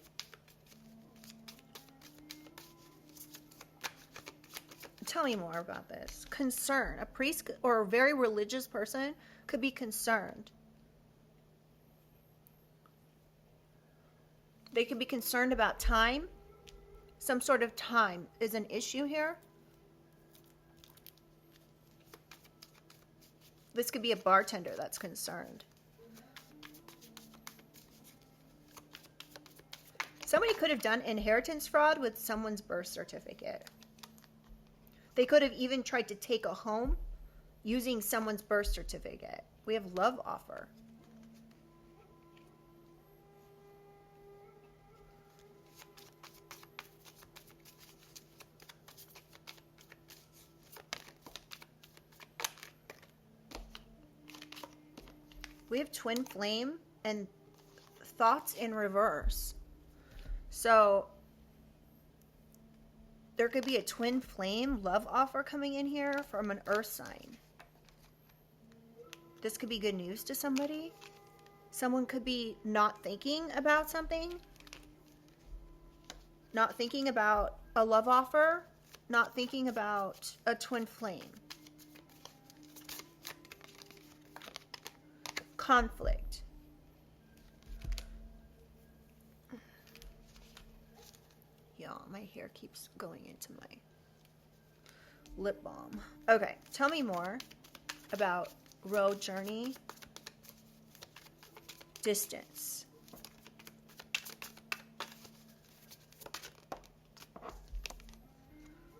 A: Tell me more about this. Concern. A priest or a very religious person could be concerned. They could be concerned about time. some sort of time is an issue here. This could be a bartender that's concerned. Somebody could have done inheritance fraud with someone's birth certificate. They could have even tried to take a home using someone's birth certificate. We have love offer. We have twin flame and thoughts in reverse. So there could be a twin flame love offer coming in here from an earth sign. This could be good news to somebody. Someone could be not thinking about something. Not thinking about a love offer. Not thinking about a twin flame. Conflict. Y'all, my hair keeps going into my lip balm. Okay, tell me more about road journey, distance.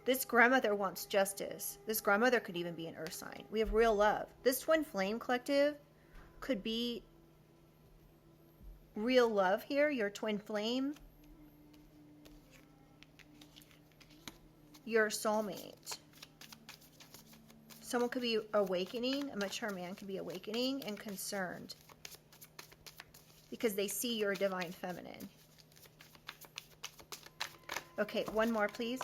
A: This grandmother wants justice. This grandmother could even be an earth sign. We have real love. This twin flame collective could be real love here, your twin flame, your soulmate. Someone could be awakening, a mature man could be awakening and concerned because they see your divine feminine. Okay, one more, please.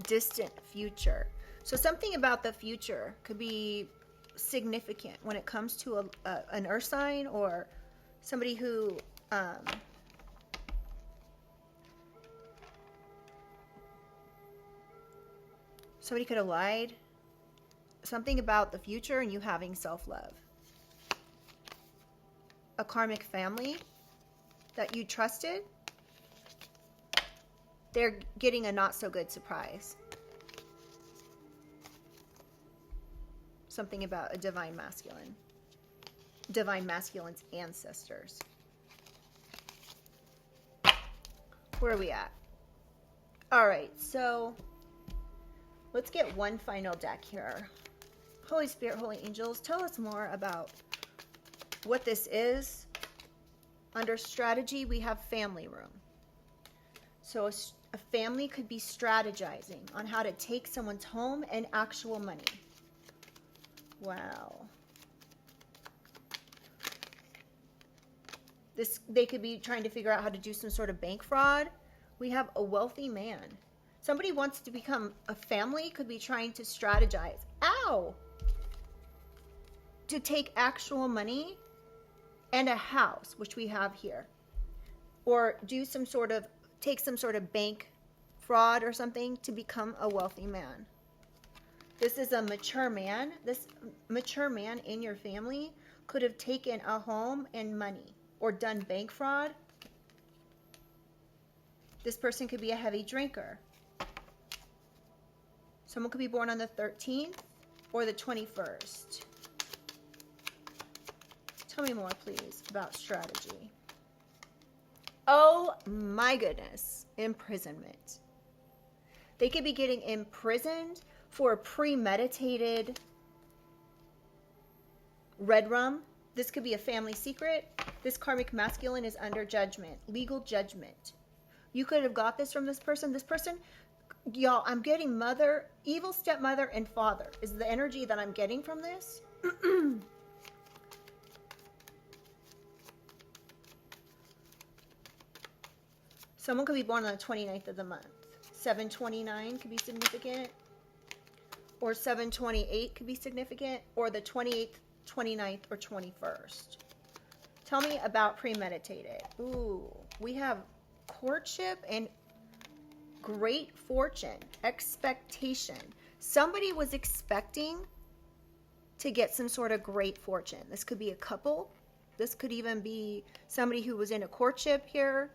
A: Distant future. So something about the future could be significant when it comes to an earth sign or somebody who somebody could have lied. Something about the future and you having self-love. A karmic family that you trusted, they're getting a not so good surprise. Something about a divine masculine. Divine masculine's ancestors. Where are we at? All right, so let's get one final deck here. Holy Spirit, Holy Angels, tell us more about what this is. Under strategy, we have family room. So a family could be strategizing on how to take someone's home and actual money. Wow. They could be trying to figure out how to do some sort of bank fraud. We have a wealthy man. Somebody wants to become a family, could be trying to strategize. Ow! To take actual money and a house, which we have here. Or do some sort of, take some sort of bank fraud or something to become a wealthy man. This is a mature man. This mature man in your family could have taken a home and money or done bank fraud. This person could be a heavy drinker. Someone could be born on the 13th or the 21st. Tell me more, please, about strategy. Oh my goodness. Imprisonment. They could be getting imprisoned for premeditated red rum. This could be a family secret. This karmic masculine is under judgment, legal judgment. You could have got this from this person. This person, y'all, I'm getting mother, evil stepmother, and father is the energy that I'm getting from this. Someone could be born on the 29th of the month. 7/29 could be significant. Or 7/28 could be significant. Or the 28th, 29th, or 21st. Tell me about premeditated. Ooh, we have courtship and great fortune. Expectation. Somebody was expecting to get some sort of great fortune. This could be a couple. This could even be somebody who was in a courtship here.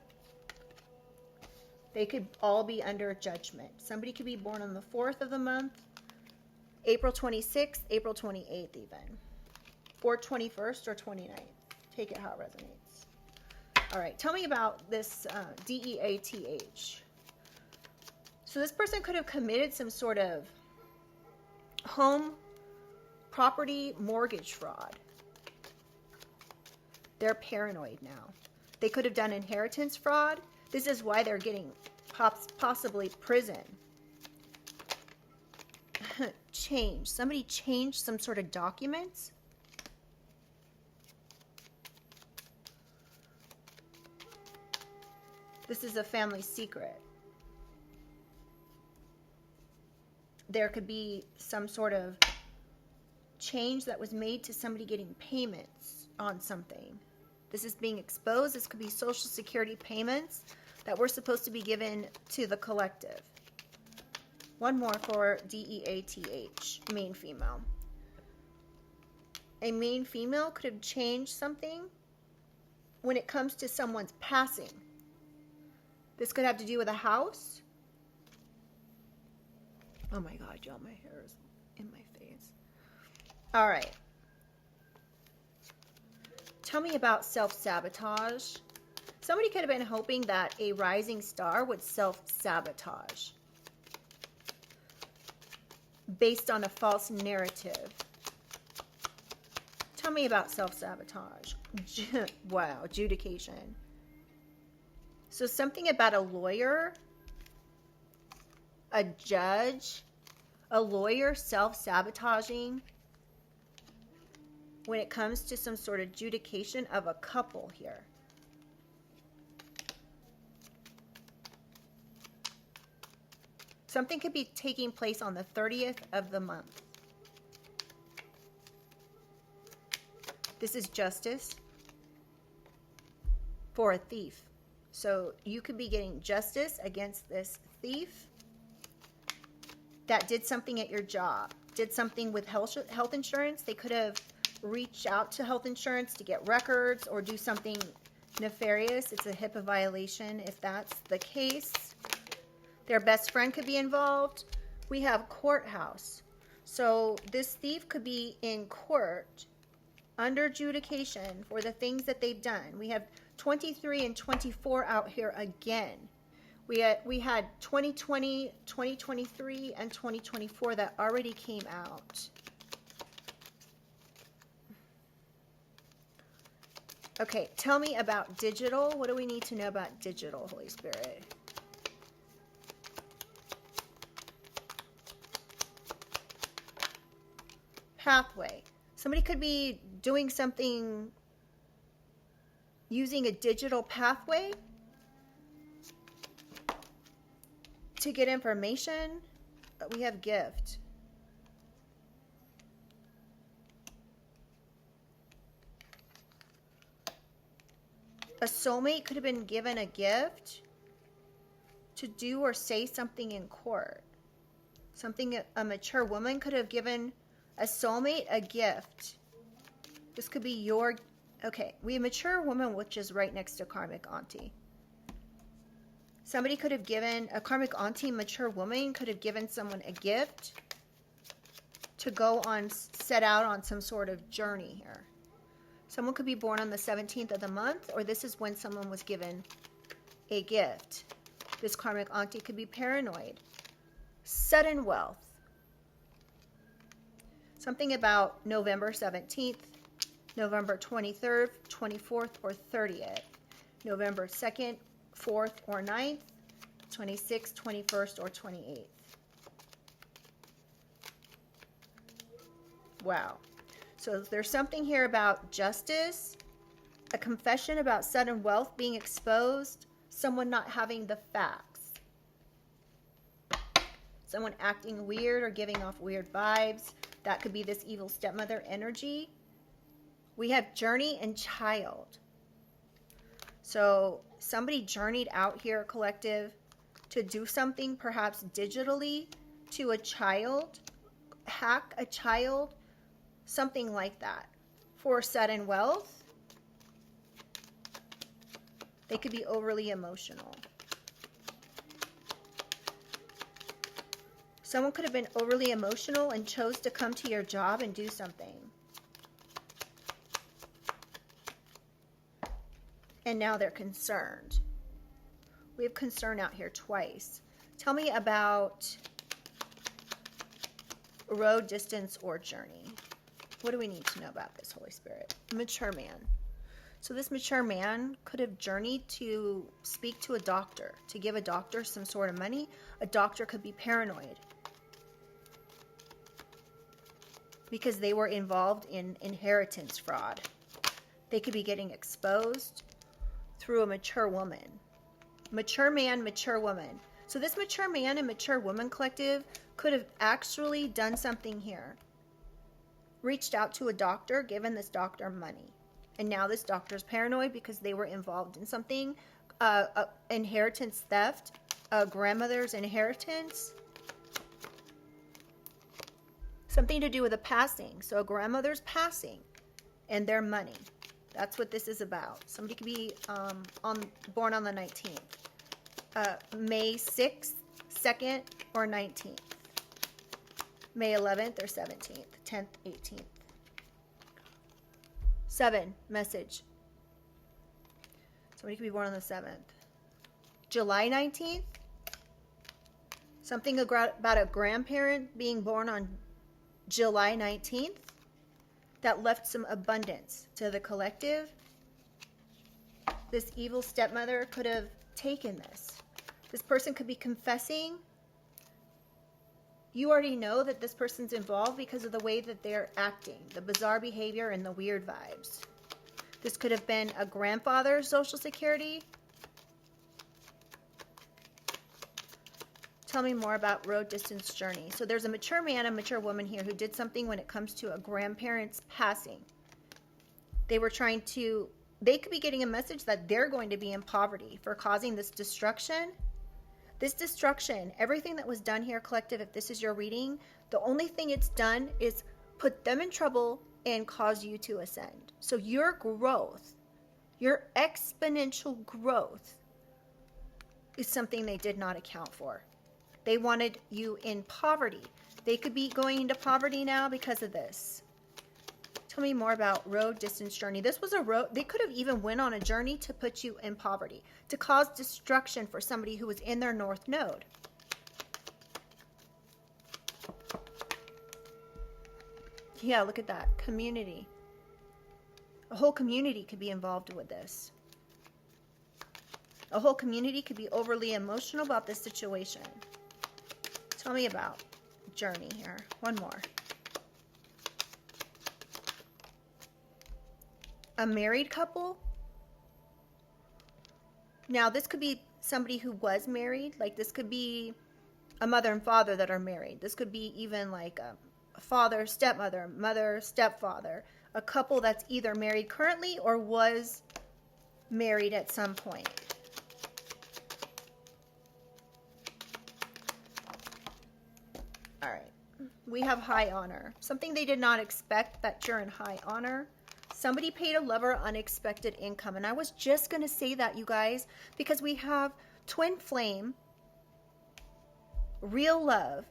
A: They could all be under judgment. Somebody could be born on the 4th of the month, April 26th, April 28th even, or 21st or 29th. Take it how it resonates. All right, tell me about this DEATH. So this person could have committed some sort of home property mortgage fraud. They're paranoid now. They could have done inheritance fraud. This is why they're getting possibly prison. Change. Somebody changed some sort of documents. This is a family secret. There could be some sort of change that was made to somebody getting payments on something. This is being exposed. This could be Social Security payments that were supposed to be given to the collective. One more for DEATH, main female. A main female could have changed something when it comes to someone's passing. This could have to do with a house. Oh my God, y'all, my hair is in my face. All right. Tell me about self-sabotage. Somebody could have been hoping that a rising star would self-sabotage based on a false narrative. Tell me about self-sabotage. Wow, adjudication. So something about a lawyer, a judge, a lawyer self-sabotaging when it comes to some sort of adjudication of a couple here. Something could be taking place on the 30th of the month. This is justice for a thief. So you could be getting justice against this thief that did something at your job, did something with health insurance. They could have reached out to health insurance to get records or do something nefarious. It's a HIPAA violation if that's the case. Their best friend could be involved. We have courthouse. So this thief could be in court under adjudication for the things that they've done. We have 23 and 24 out here again. We had 2020, 2023, and 2024 that already came out. Okay, tell me about digital. What do we need to know about digital, Holy Spirit? Pathway. Somebody could be doing something using a digital pathway to get information. We have gift. A soulmate could have been given a gift to do or say something in court. Something a mature woman could have given a soulmate a gift. This could be your... Okay, we have mature woman, which is right next to karmic auntie. Somebody could have given, a karmic auntie, mature woman, could have given someone a gift to go on, set out on some sort of journey here. Someone could be born on the 17th of the month, or this is when someone was given a gift. This karmic auntie could be paranoid. Sudden wealth. Something about November 17th, November 23rd, 24th, or 30th. November 2nd, 4th, or 9th, 26th, 21st, or 28th. Wow. So there's something here about justice, a confession about sudden wealth being exposed, someone not having the facts, someone acting weird or giving off weird vibes. That could be this evil stepmother energy. We have journey and child. So somebody journeyed out here, collective, to do something perhaps digitally to a child, hack a child, something like that. For sudden wealth, they could be overly emotional. Someone could have been overly emotional and chose to come to your job and do something. And now they're concerned. We have concern out here twice. Tell me about road, distance, or journey. What do we need to know about this, Holy Spirit? Mature man. So this mature man could have journeyed to speak to a doctor, to give a doctor some sort of money. A doctor could be paranoid because they were involved in inheritance fraud. They could be getting exposed through a mature woman. Mature man, mature woman. So this mature man and mature woman collective could have actually done something here. Reached out to a doctor, given this doctor money. And now this doctor's paranoid because they were involved in something, inheritance theft, a grandmother's inheritance, something to do with a passing. So a grandmother's passing and their money. That's what this is about. Somebody could be born on the 19th, May 6th, 2nd, or 19th, May 11th or 17th, 10th, 18th. 7, message. Somebody could be born on the 7th. July 19th. Something about a grandparent being born on July 19th that left some abundance to the collective. This evil stepmother could have taken this. This person could be confessing. You already know that this person's involved because of the way that they're acting, the bizarre behavior and the weird vibes. This could have been a grandfather's Social Security. Tell me more about road, distance, journey. So there's a mature man and mature woman here who did something when it comes to a grandparent's passing. They were trying to, they could be getting a message that they're going to be in poverty for causing this destruction. This destruction, everything that was done here, collective, if this is your reading, the only thing it's done is put them in trouble and cause you to ascend. So your growth, your exponential growth is something they did not account for. They wanted you in poverty. They could be going into poverty now because of this. Tell me more about road, distance, journey. This was a road. They could have even went on a journey to put you in poverty, to cause destruction for somebody who was in their north node. Yeah, look at that. Community. A whole community could be involved with this. A whole community could be overly emotional about this situation. Tell me about journey here. One more. A married couple. Now, this could be somebody who was married. Like, this could be a mother and father that are married. This could be even like a father, stepmother, mother, stepfather. A couple that's either married currently or was married at some point. All right. We have high honor. Something they did not expect, that you're in high honor. Somebody paid a lover unexpected income. And I was just going to say that, you guys, because we have twin flame, real love,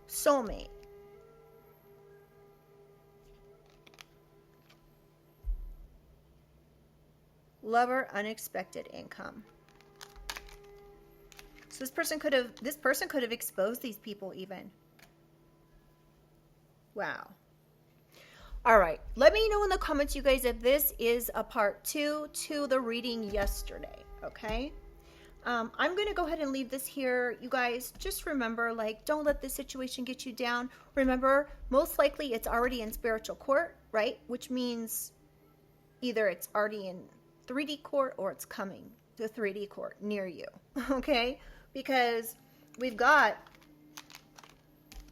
A: soulmate. Lover, unexpected income. So this person could have exposed these people even. Wow. All right, let me know in the comments, you guys, if this is a part 2 to the reading yesterday, okay? I'm going to go ahead and leave this here. You guys, just remember, like, don't let this situation get you down. Remember, most likely it's already in spiritual court, right? Which means either it's already in 3D court or it's coming to 3D court near you, okay? Because we've got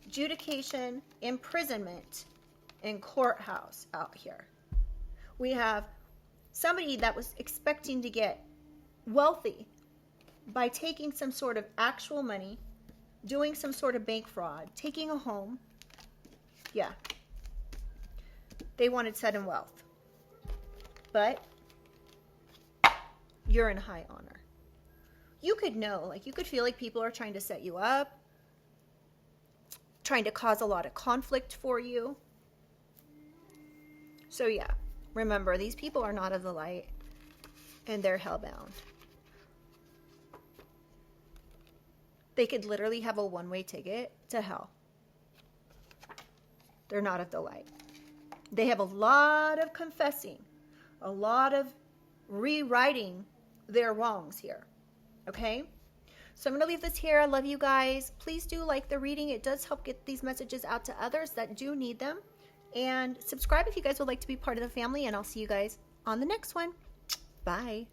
A: adjudication, imprisonment, and courthouse out here. We have somebody that was expecting to get wealthy by taking some sort of actual money, doing some sort of bank fraud, taking a home. Yeah. They wanted sudden wealth. But you're in high honor. You could know, like, you could feel like people are trying to set you up. trying to cause a lot of conflict for you. So yeah, remember, these people are not of the light, and they're hellbound. They could literally have a one-way ticket to hell. They're not of the light. They have a lot of confessing, a lot of rewriting their wrongs here. Okay? So I'm going to leave this here. I love you guys. Please do like the reading. It does help get these messages out to others that do need them. And subscribe if you guys would like to be part of the family. And I'll see you guys on the next one. Bye.